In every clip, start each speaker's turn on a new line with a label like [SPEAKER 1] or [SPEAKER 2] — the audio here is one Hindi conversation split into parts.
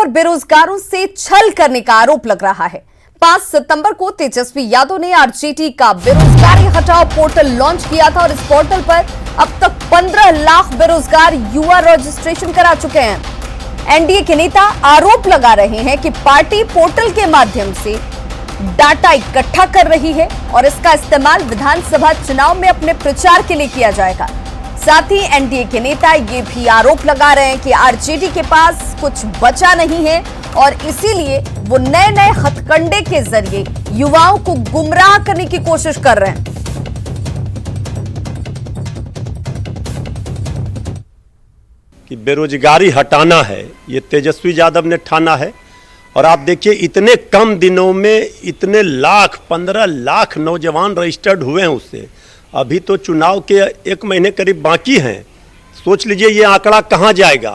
[SPEAKER 1] पर बेरोजगारों से छल करने का आरोप लग रहा है। 5 सितंबर को तेजस्वी यादव ने आरजेडी का बेरोजगारी हटाओ पोर्टल लॉन्च किया था और इस पोर्टल पर अब तक 15 लाख बेरोजगार युवा रजिस्ट्रेशन करा चुके हैं। एनडीए के नेता आरोप लगा रहे हैं कि पार्टी पोर्टल के माध्यम से डाटा इकट्ठा कर रही है और इसका इस्तेमाल विधानसभा चुनाव में अपने प्रचार के लिए किया जाएगा। साथ ही एनडीए के नेता ये भी आरोप लगा रहे हैं कि आरजेडी के पास कुछ बचा नहीं है और इसीलिए वो नए नए हथकंडे के जरिए युवाओं को गुमराह करने की कोशिश कर रहे हैं।
[SPEAKER 2] कि बेरोजगारी हटाना है, ये तेजस्वी यादव ने ठाना है। और आप देखिए इतने कम दिनों में इतने 15 लाख नौजवान रजिस्टर्ड हुए हैं उससे। अभी तो चुनाव के 1 महीने करीब बाकी हैं। सोच लीजिए ये आंकड़ा कहाँ जाएगा,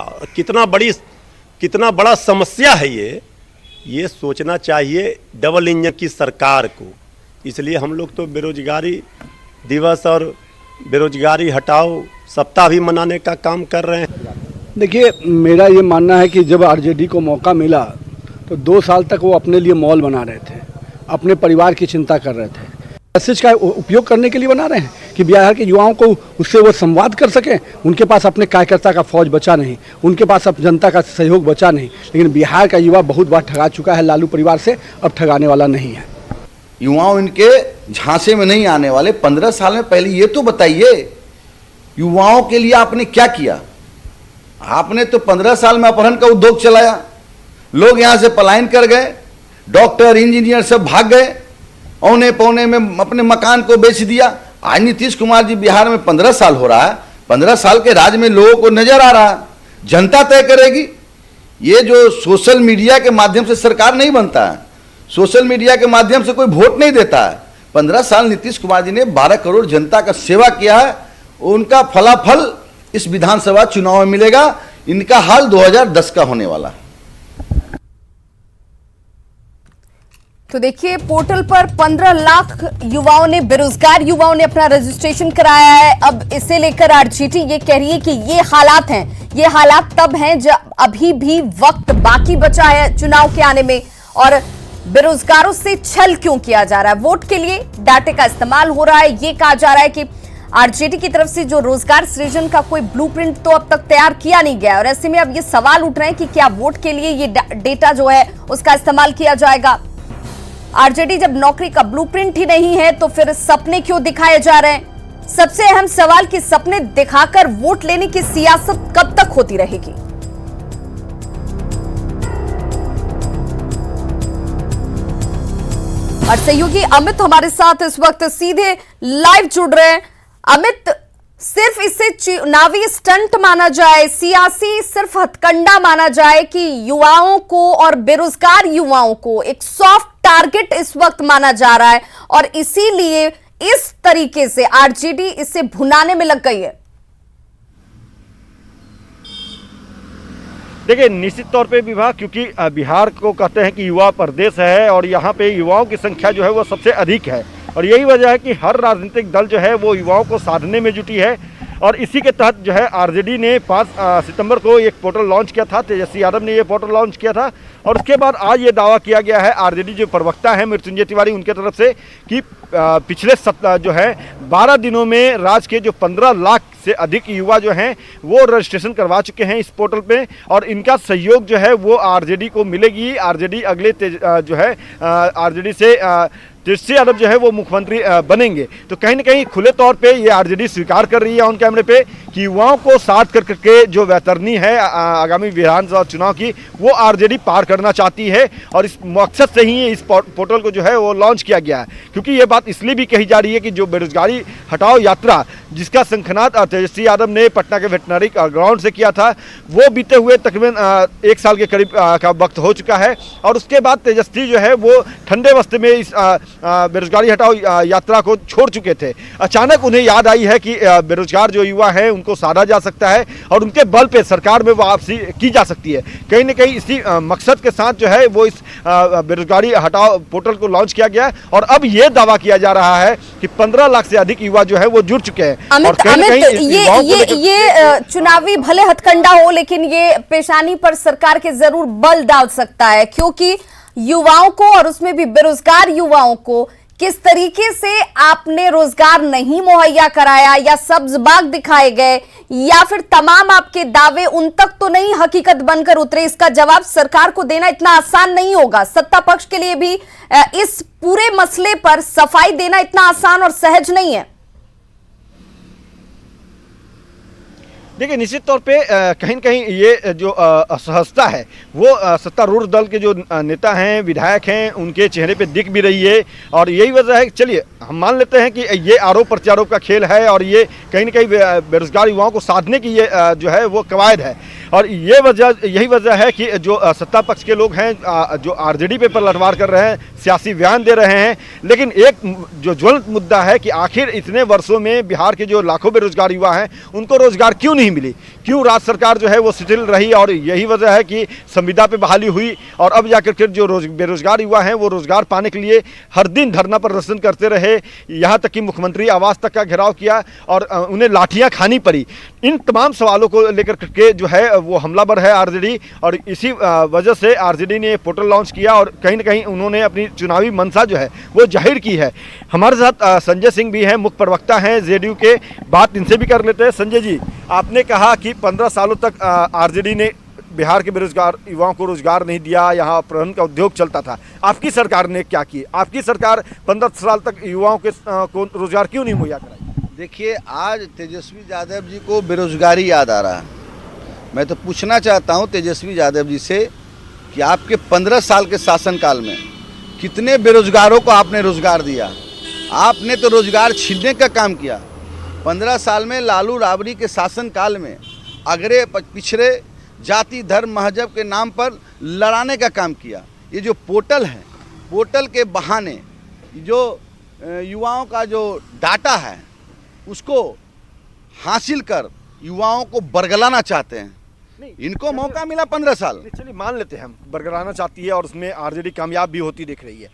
[SPEAKER 2] कितना बड़ा समस्या है ये सोचना चाहिए डबल इंजन की सरकार को। इसलिए हम लोग तो बेरोजगारी दिवस और बेरोजगारी हटाओ सप्ताह भी मनाने का काम कर रहे हैं।
[SPEAKER 3] देखिए, मेरा ये मानना है कि जब आरजेडी को मौका मिला तो 2 साल तक वो अपने लिए मॉल बना रहे थे, अपने परिवार की चिंता कर रहे थे। मैसेज का उपयोग करने के लिए बना रहे हैं कि बिहार के युवाओं को उससे वो संवाद कर सकें। उनके पास अपने कार्यकर्ता का फौज बचा नहीं, उनके पास अब जनता का सहयोग बचा नहीं। लेकिन बिहार का युवा बहुत बार ठगा चुका है लालू परिवार से, अब ठगाने वाला नहीं है।
[SPEAKER 4] युवाओं इनके झांसे में नहीं आने वाले। 15 साल में पहले ये तो बताइए युवाओं के लिए आपने क्या किया। आपने तो 15 साल में अपहरण का उद्योग चलाया, लोग यहाँ से पलायन कर गए, डॉक्टर इंजीनियर सब भाग गए, औने पौने में अपने मकान को बेच दिया। आज नीतीश कुमार जी बिहार में 15 साल हो रहा है, 15 साल के राज में लोगों को नजर आ रहा है। जनता तय करेगी। ये जो सोशल मीडिया के माध्यम से सरकार नहीं बनता है, सोशल मीडिया के माध्यम से कोई वोट नहीं देता है। 15 साल नीतीश कुमार जी ने 12 करोड़ जनता का सेवा किया है, उनका फलाफल इस विधानसभा चुनाव में मिलेगा। इनका हाल 2010 का होने वाला है।
[SPEAKER 1] तो देखिए, पोर्टल पर 15 लाख युवाओं ने, बेरोजगार युवाओं ने अपना रजिस्ट्रेशन कराया है। अब इसे लेकर आरजेडी ये कह रही है कि ये हालात हैं, ये हालात तब हैं जब अभी भी वक्त बाकी बचा है चुनाव के आने में। और बेरोजगारों से छल क्यों किया जा रहा है, वोट के लिए डाटे का इस्तेमाल हो रहा है। ये कहा जा रहा है कि आरजेडी की तरफ से जो रोजगार सृजन का कोई ब्लूप्रिंट तो अब तक तैयार किया नहीं गया। और ऐसे में अब ये सवाल उठ रहे हैं कि क्या वोट के लिए ये डेटा जो है उसका इस्तेमाल किया जाएगा। आरजेडी जब नौकरी का ब्लूप्रिंट ही नहीं है तो फिर सपने क्यों दिखाए जा रहे हैं। सबसे अहम सवाल कि सपने दिखाकर वोट लेने की सियासत कब तक होती रहेगी। और सहयोगी अमित हमारे साथ इस वक्त सीधे लाइव जुड़ रहे हैं। अमित, सिर्फ इसे चुनावी स्टंट माना जाए, सियासी सिर्फ हथकंडा माना जाए कि युवाओं को और बेरोजगार युवाओं को एक सॉफ्ट टारगेट इस वक्त माना जा रहा है और इसीलिए इस तरीके से आरजेडी इसे भुनाने में लग गई है।
[SPEAKER 5] देखिए, निश्चित तौर पे विवाह, क्योंकि बिहार को कहते हैं कि युवा प्रदेश है और यहाँ पे युवाओं की संख्या जो है वो सबसे अधिक है। और यही वजह है कि हर राजनीतिक दल जो है वो युवाओं को साधने में जुटी है। और इसी के तहत जो है आरजेडी ने 5 सितंबर को एक पोर्टल लॉन्च किया था। तेजस्वी यादव ने ये पोर्टल लॉन्च किया था और उसके बाद आज ये दावा किया गया है आरजेडी जो प्रवक्ता है मृत्युंजय तिवारी उनके तरफ से कि पिछले 12 दिनों में राज्य के जो 15 लाख से अधिक युवा जो हैं वो रजिस्ट्रेशन करवा चुके हैं इस पोर्टल पे। और इनका सहयोग जो है वो आरजेडी को मिलेगी। आरजेडी अगले जो है आरजेडी से तेजस्वी यादव जो है वो मुख्यमंत्री बनेंगे। तो कहीं ना कहीं खुले तौर पे ये आरजेडी स्वीकार कर रही है ऑन कैमरे पे कि युवाओं को साथ करके जो वैतरनी है आगामी विधानसभा चुनाव की वो आरजेडी पार करना चाहती है। और इस मकसद से ही इस पोर्टल को जो है वो लॉन्च किया गया है। क्योंकि ये बात इसलिए भी कही जा रही है कि जो बेरोजगारी हटाओ यात्रा जिसका शंखनाद तेजस्वी यादव ने पटना के वेटनरी ग्राउंड से किया था वो बीते हुए तकरीबन 1 साल के करीब का वक्त हो चुका है। और उसके बाद तेजस्वी जो है वो ठंडे वस्त्र में इस बेरोजगारी हटाओ यात्रा को छोड़ चुके थे। अचानक उन्हें याद आई है कि बेरोजगार जो युवा हैं उनको साधा जा सकता है और उनके बल पे सरकार में वापसी की जा सकती है। कहीं ना कहीं इसी मकसद के साथ जो है वो इस बेरोजगारी हटाओ पोर्टल को लॉन्च किया गया और अब ये दावा किया जा रहा है कि 15 लाख से अधिक युवा जो है वो जुड़ चुके हैं।
[SPEAKER 1] अमित, ये चुनावी भले हथकंडा हो, लेकिन ये पेशानी पर सरकार के जरूर बल डाल सकता है, क्योंकि युवाओं को और उसमें भी बेरोजगार युवाओं को किस तरीके से आपने रोजगार नहीं मुहैया कराया या सब्ज बाग दिखाए गए या फिर तमाम आपके दावे उन तक तो नहीं हकीकत बनकर उतरे, इसका जवाब सरकार को देना इतना आसान नहीं होगा। सत्ता पक्ष के लिए भी इस पूरे मसले पर सफाई देना इतना आसान और सहज नहीं है।
[SPEAKER 5] देखिए, निश्चित तौर पे कहीं न कहीं ये जो असहजता है वो सत्तारूढ़ दल के जो नेता हैं, विधायक हैं, उनके चेहरे पे दिख भी रही है और यही वजह है कि चलिए हम मान लेते हैं कि ये आरोप प्रत्यारोप का खेल है और ये कहीं न कहीं बेरोजगार युवाओं को साधने की ये जो है वो कवायद है और यही वजह है कि जो सत्ता पक्ष के लोग हैं जो आरजेडी पे पलटवार कर रहे हैं, सियासी बयान दे रहे हैं। लेकिन एक जो ज्वलंत मुद्दा है कि आखिर इतने वर्षों में बिहार के जो लाखों बेरोजगार युवा हैं उनको रोजगार क्यों नहीं मिली, क्यों राज्य सरकार जो है वो शिथिल रही और यही वजह है कि संविदा पे बहाली हुई और अब जाकर के जो बेरोजगार युवा हैं वो रोजगार पाने के लिए हर दिन धरना प्रदर्शन करते रहे, यहाँ तक कि मुख्यमंत्री आवास तक का घेराव किया और उन्हें लाठियां खानी पड़ी। इन तमाम सवालों को लेकर के जो है वो हमलावर है आरजेडी और इसी वजह से आरजेडी ने पोर्टल लॉन्च किया और कहीं ना कहीं उन्होंने अपनी चुनावी मंशा जो है वो जाहिर की है। हमारे साथ संजय सिंह भी हैं, मुख्य प्रवक्ता हैं जेडीयू के, बात इनसे भी कर लेते हैं। संजय जी, आपने कहा कि 15 सालों तक आरजेडी ने बिहार के बेरोजगार युवाओं को रोजगार नहीं दिया, यहाँ प्रहन का उद्योग चलता था। आपकी सरकार ने क्या किया? आपकी सरकार 15 साल तक युवाओं के को रोजगार क्यों नहीं मुहैया कराई?
[SPEAKER 4] देखिए, आज तेजस्वी यादव जी को बेरोजगारी याद आ रहा है। मैं तो पूछना चाहता हूं तेजस्वी यादव जी से कि आपके 15 साल के शासनकाल में कितने बेरोजगारों को आपने रोजगार दिया? आपने तो रोजगार छीनने का काम किया। 15 साल में लालू राबड़ी के शासनकाल में अगड़े पिछड़े जाति धर्म मजहब के नाम पर लड़ाने का काम किया। ये जो पोर्टल है, पोर्टल के बहाने जो युवाओं का जो डाटा है उसको हासिल कर युवाओं को बरगलाना चाहते हैं। इनको मौका मिला 15 साल।
[SPEAKER 5] चलिए मान लेते हैं हम बरगलाना चाहती है और उसमें आरजेडी कामयाब भी होती दिख रही है।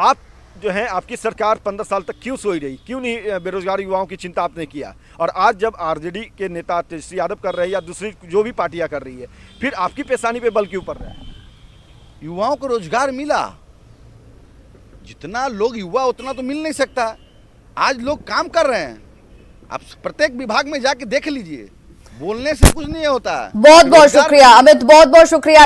[SPEAKER 5] आप जो है आपकी सरकार 15 साल तक क्यों सोई रही, क्यों नहीं बेरोजगार युवाओं की चिंता आपने किया? और आज जब आरजेडी के नेता तेजस्वी यादव कर रहे हैं या दूसरी जो भी पार्टियां कर रही है, फिर आपकी पेशानी पे बल क्यों पड़ रहा है?
[SPEAKER 4] युवाओं को रोजगार मिला, जितना लोग युवा उतना तो मिल नहीं सकता। आज लोग काम कर रहे हैं, आप प्रत्येक विभाग में जाके देख लीजिए, बोलने से कुछ नहीं होता है।
[SPEAKER 1] बहुत बहुत शुक्रिया अमित, बहुत बहुत शुक्रिया।